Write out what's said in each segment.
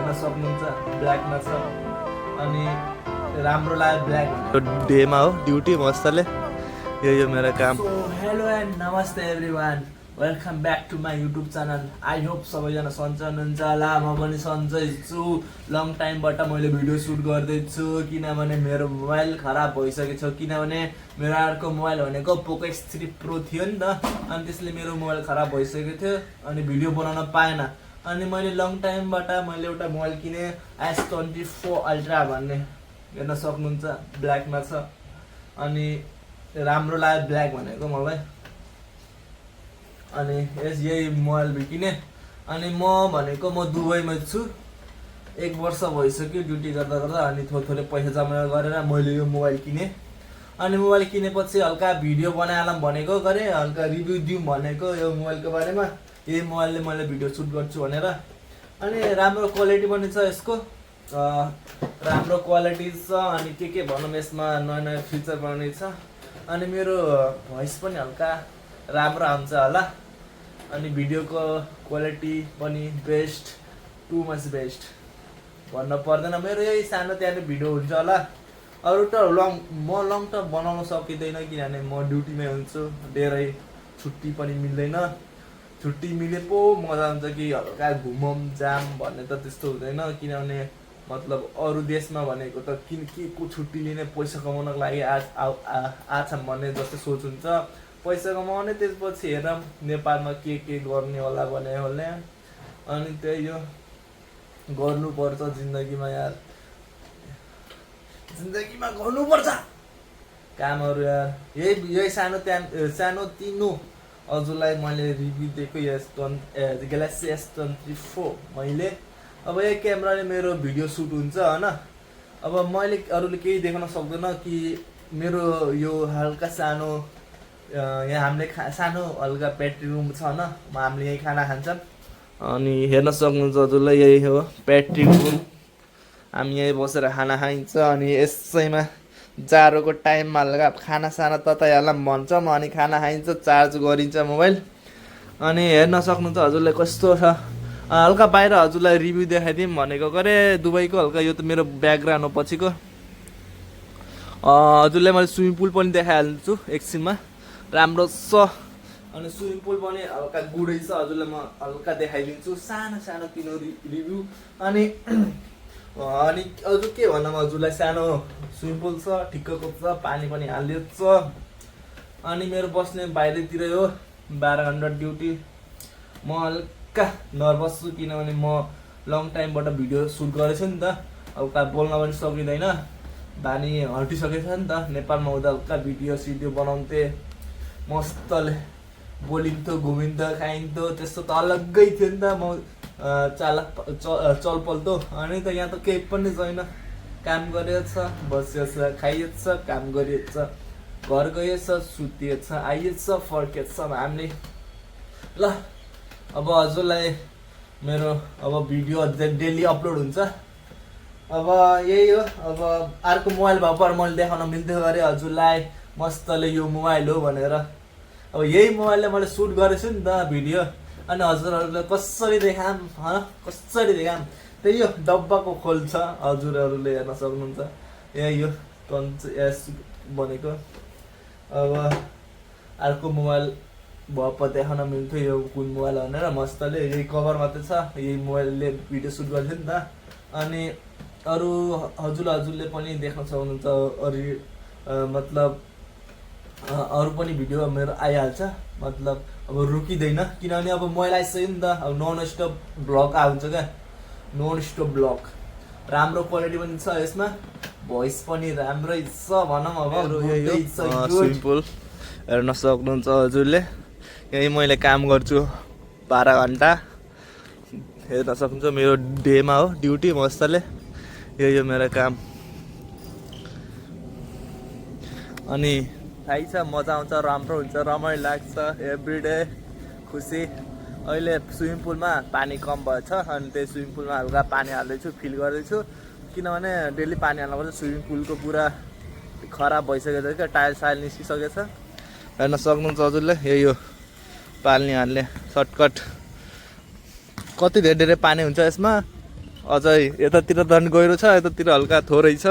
हेर्न सक्नुहुन्छ ब्ल्याकमा छ अनि राम्रो लाग्यो ब्ल्याक भनेको डेमा हो ड्युटी मस्तले यो मेरो काम। So hello and namaste everyone, welcome back to my YouTube channel. I hope सबैजना सन्चै हुनुहुन्छ होला, म पनि सन्चै छु। लङ टाइमबाट मैले भिडियो सुट गर्दैछु किनभने मेरो मोबाइल खराब भइसकेको छ। किनभने मेरो अर्को मोबाइल भनेको पोको X3 Pro थियो नि त, अनि त्यसले मेरो मोबाइल खराब भइसकेको थियो अनि भिडियो बनाउन पाएन। अनि मैले लङ टाइमबाट मैले एउटा मोबाइल किने S24 Ultra भन्ने, हेर्न सक्नुहुन्छ ब्ल्याकमा छ अनि राम्रो लाग्यो ब्ल्याक भनेको मलाई। अनि यही मोबाइल किने। अनि म भनेको म दुबईमा छु, 1 वर्ष भइसक्यो ड्युटी गर्दा गर्दा। अनि थोरै पैसा जम्मा गरेर मैले यो मोबाइल किने। अनि मोबाइल किनेपछि हल्का भिडियो बनाइहालौँ भनेको गरेँ, हल्का रिभ्यू दिउँ भनेको यो मोबाइलको बारेमा। यही मोबाइलले मैले भिडियो सुट गर्छु भनेर। अनि राम्रो क्वालिटी पनि छ यसको, राम्रो क्वालिटी छ। अनि के भनौँ, यसमा नयाँ नयाँ फिचर पनि छ। अनि मेरो भोइस पनि हल्का राम्रो आउँछ होला। अनि भिडियोको क्वालिटी पनि बेस्ट, टु मच बेस्ट भन्न पर्दैन। मेरो यही सानो त्यहाँ भिडियो हुन्छ होला। अरू त म लङ टर्म बनाउन सकिँदैन किनभने म ड्युटीमै हुन्छु, धेरै छुट्टी पनि मिल्दैन। छुट्टी मिले पो मजा हुन्छ कि हल्का घुमौँ जाम भन्ने त त्यस्तो हुँदैन। किनभने मतलब अरू देशमा भनेको त के को छुट्टी लिने, पैसा कमाउनको लागि आछौँ भन्ने जस्तो सोच हुन्छ। पैसा कमाउने त्यसपछि हेरौँ नेपालमा के गर्ने होला भने होला। अनि त्यही हो, गर्नुपर्छ जिन्दगीमा यार, जिन्दगीमा गर्नुपर्छ कामहरू यार। यही सानो तिनो हजुरलाई मैले रिभ्यू दिएको ग्यालेक्सी S24 मैले। अब यही क्यामेराले मेरो भिडियो सुट हुन्छ होइन। अब मैले अरूले केही देख्न सक्दैन कि मेरो यो हल्का सानो यहाँ हामीले सानो हल्का पेट्री रुम छ होइन, हामीले यहीँ खाना खान्छौँ। अनि हेर्न सक्नुहुन्छ हजुरलाई, यही हो पेट्री रुम, हामी यहीँ बसेर खाना खाइन्छ। अनि यसैमा जाडोको टाइममा हल्का खानासाना तताइहालौँ भन्छौँ अनि खाना खाइन्छ, चार्ज गरिन्छ मोबाइल। अनि हेर्न सक्नुहुन्छ हजुरलाई कस्तो छ। हल्का बाहिर हजुरलाई रिभ्यू देखाइदिउँ भनेको गरे दुबईको। हल्का यो त मेरो ब्याकग्राउन्ड हो पछिको। हजुरलाई मैले स्विमिङ पुल पनि देखाइहाल्छु एकछिनमा, राम्रो छ। अनि स्विमिङ पुल पनि हल्का गुडै छ, हजुरलाई म हल्का देखाइदिन्छु सानो सानो किन रिभ्यू। अनि अझ के भनौँ, हजुरलाई सानो स्विमिङ पुल छ, ठिक्कको छ, पानी पनि हालिदिएको छ। अनि मेरो बस्ने बाहिरतिर हो, 12 घन्टा ड्युटी। म हल्का नर्भस छु किनभने म लङ टाइमबाट भिडियो सुट गरेको छु नि त, हल्का बोल्न पनि सकिँदैन, बानी हल्टिसकेको छ नि त। नेपालमा हुँदा हल्का भिडियो सिडियो बनाउँथे, मस्तले बोलिन्थ्यो, घुमिन्थ्यो, खाइन्थ्यो, त्यस्तो त अलग्गै थियो नि त। म चलपल्तो। अनि त यहाँ त केही पनि छैन, काम गरिएको छ, बसिएको छ, खाइएको छ, काम गरिएको छ, घर गएछ, सुतिएको छ, आइएछ, फर्किएको छ हामीले। ल अब हजुरलाई मेरो अब भिडियो डेली अपलोड हुन्छ। अब यही हो, अब अर्को मोबाइल भए पर मैले देखाउन मिल्थ्यो अरे हजुरलाई मस्तले यो मोबाइल हो भनेर। अब यही मोबाइलले मैले सुट गरेको छु नि त भिडियो। अनि हजुरहरूलाई कसरी देखाम, कसरी देखाम, त्यही हो डब्बाको खोल छ, हजुरहरूले हेर्न सक्नुहुन्छ। यही हो एस भनेको। अब अर्को मोबाइल भए देखाउन मिल्थ्यो यो कुन मोबाइल भनेर, मस्तले यही कभर मात्रै छ, यही मोबाइलले भिडियो सुट गर्थ्यो नि त। अनि अरू हजुरले पनि देख्न सक्नुहुन्छ, अरू मतलब अरू पनि भिडियो मेरो आइहाल्छ, मतलब अब रुकिँदैन किनभने अब मोबाइल आइसक्यो नि त। अब नन स्टप ब्लग आउँछ क्या, नन स्टप ब्लग, राम्रो क्वालिटी पनि छ यसमा, भोइस पनि राम्रै छ भनौँ। अब स्विमिङ पुल हेर्न सक्नुहुन्छ हजुरले, यही मैले काम गर्छु 12 घन्टा, हेर्न सक्नुहुन्छ मेरो डेमा हो ड्युटी मस्तले, यही हो मेरो काम। अनि थाहै छ मजा आउँछ, राम्रो हुन्छ, रमाइलो लाग्छ, एभ्रिडे खुसी। अहिले स्विमिङ पुलमा पानी कम भएछ अनि त्यही स्विमिङ पुलमा हल्का पानी हाल्दैछु, फिल गर्दैछु किनभने डेली पानी हाल्नुपर्छ। स्विमिङ पुलको पुरा खराब भइसकेको छ क्या, टायल सायल निस्किसकेको छ, हेर्न सक्नुहुन्छ हजुरले। यही हो पानी हाल्ने सर्टकट, कति धेरै पानी हुन्छ यसमा। अझै यतातिर झन् गहिरो छ, यतातिर हल्का थोरै छ।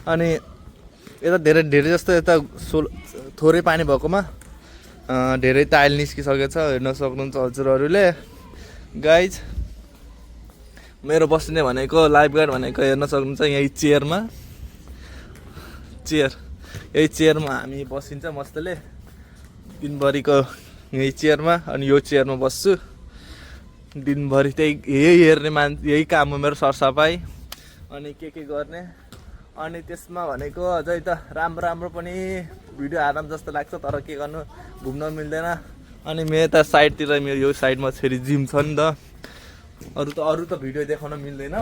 अनि यता धेरै जस्तो यता थोरै पानी भएकोमा धेरै टाइल निस्किसकेको छ, हेर्न सक्नुहुन्छ हजुरहरूले। गाइज मेरो बस्ने भनेको लाइफगार्ड भनेको हेर्न सक्नुहुन्छ यही चेयरमा, यही चेयरमा हामी बसिन्छ मस्तले दिनभरिको, यही चेयरमा। अनि यो चेयरमा बस्छु दिनभरि, यही हेर्ने यही काम हो मेरो, सरसफाइ अनि के गर्ने। अनि त्यसमा भनेको अझै त राम्रो पनि भिडियो आराम जस्तो लाग्छ, तर के गर्नु घुम्न मिल्दैन। अनि मेरो त साइडतिर, मेरो यो साइडमा फेरि जिम छ नि त, अरू त भिडियो देखाउन मिल्दैन,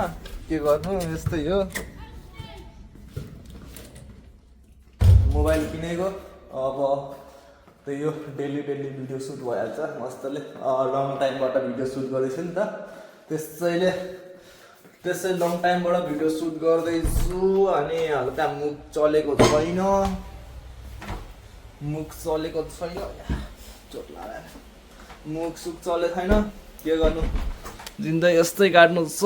के गर्नु यस्तै हो। मोबाइल किनेको अब त यो डेली भिडियो सुट भइहाल्छ मस्तले। लङ टाइमबाट भिडियो सुट गर्दैछु नि त, त्यसै लङ टाइमबाट भिडियो सुट गर्दैछु। अनि हल्का मुख चलेको छैन, चोट लगाएर मुख सुख चलेको छैन, के गर्नु जिन्दगी यस्तै काट्नु छ।